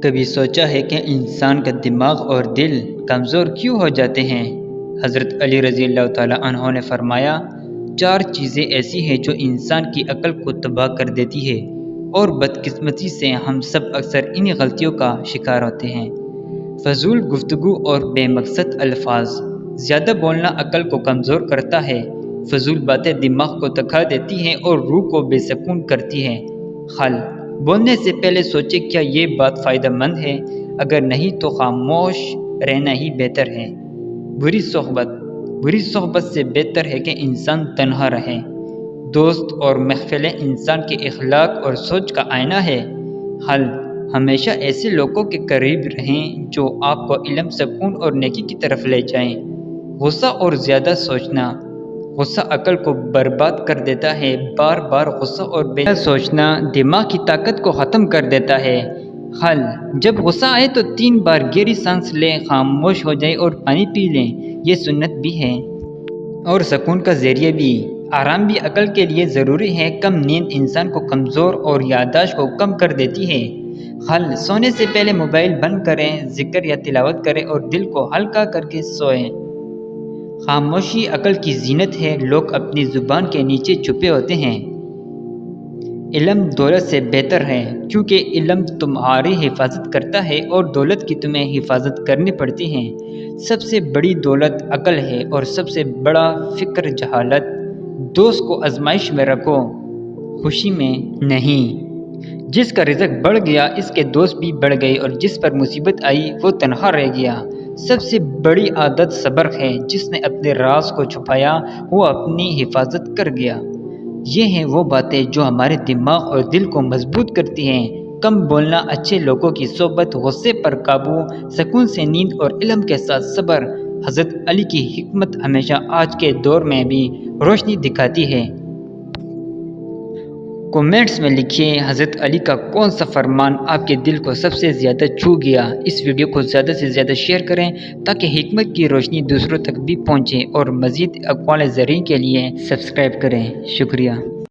کبھی سوچا ہے کہ انسان کا دماغ اور دل کمزور کیوں ہو جاتے ہیں؟ حضرت علی رضی اللہ تعالیٰ عنہ نے فرمایا، 4 چیزیں ایسی ہیں جو انسان کی عقل کو تباہ کر دیتی ہے، اور بدقسمتی سے ہم سب اکثر انہی غلطیوں کا شکار ہوتے ہیں۔ فضول گفتگو اور بے مقصد الفاظ۔ زیادہ بولنا عقل کو کمزور کرتا ہے۔ فضول باتیں دماغ کو تھکا دیتی ہیں اور روح کو بے سکون کرتی ہیں۔ حل: بولنے سے پہلے سوچیں کیا یہ بات فائدہ مند ہے؟ اگر نہیں تو خاموش رہنا ہی بہتر ہے۔ بری صحبت سے بہتر ہے کہ انسان تنہا رہے۔ دوست اور محفلیں انسان کے اخلاق اور سوچ کا آئینہ ہے۔ حل: ہمیشہ ایسے لوگوں کے قریب رہیں جو آپ کو علم، سکون اور نیکی کی طرف لے جائیں۔ غصہ اور زیادہ سوچنا۔ غصہ عقل کو برباد کر دیتا ہے۔ بار بار غصہ اور بے سوچنا دماغ کی طاقت کو ختم کر دیتا ہے۔ حل: جب غصہ آئے تو 3 بار گہری سانس لیں، خاموش ہو جائیں اور پانی پی لیں۔ یہ سنت بھی ہے اور سکون کا ذریعہ بھی۔ آرام بھی عقل کے لیے ضروری ہے۔ کم نیند انسان کو کمزور اور یادداشت کو کم کر دیتی ہے۔ حل: سونے سے پہلے موبائل بند کریں، ذکر یا تلاوت کریں اور دل کو ہلکا کر کے سوئیں۔ خاموشی عقل کی زینت ہے۔ لوگ اپنی زبان کے نیچے چھپے ہوتے ہیں۔ علم دولت سے بہتر ہے، کیونکہ علم تمہاری حفاظت کرتا ہے اور دولت کی تمہیں حفاظت کرنی پڑتی ہے۔ سب سے بڑی دولت عقل ہے اور سب سے بڑا فقر جہالت۔ دوست کو آزمائش میں رکھو، خوشی میں نہیں۔ جس کا رزق بڑھ گیا اس کے دوست بھی بڑھ گئے، اور جس پر مصیبت آئی وہ تنہا رہ گیا۔ سب سے بڑی عادت صبر ہے۔ جس نے اپنے راز کو چھپایا وہ اپنی حفاظت کر گیا۔ یہ ہیں وہ باتیں جو ہمارے دماغ اور دل کو مضبوط کرتی ہیں۔ کم بولنا، اچھے لوگوں کی صحبت، غصے پر قابو، سکون سے نیند اور علم کے ساتھ صبر۔ حضرت علی کی حکمت ہمیشہ آج کے دور میں بھی روشنی دکھاتی ہے۔ کومنٹس میں لکھیے حضرت علی کا کون سا فرمان آپ کے دل کو سب سے زیادہ چھو گیا۔ اس ویڈیو کو زیادہ سے زیادہ شیئر کریں تاکہ حکمت کی روشنی دوسروں تک بھی پہنچے، اور مزید اقوال زرعی کے لیے سبسکرائب کریں۔ شکریہ۔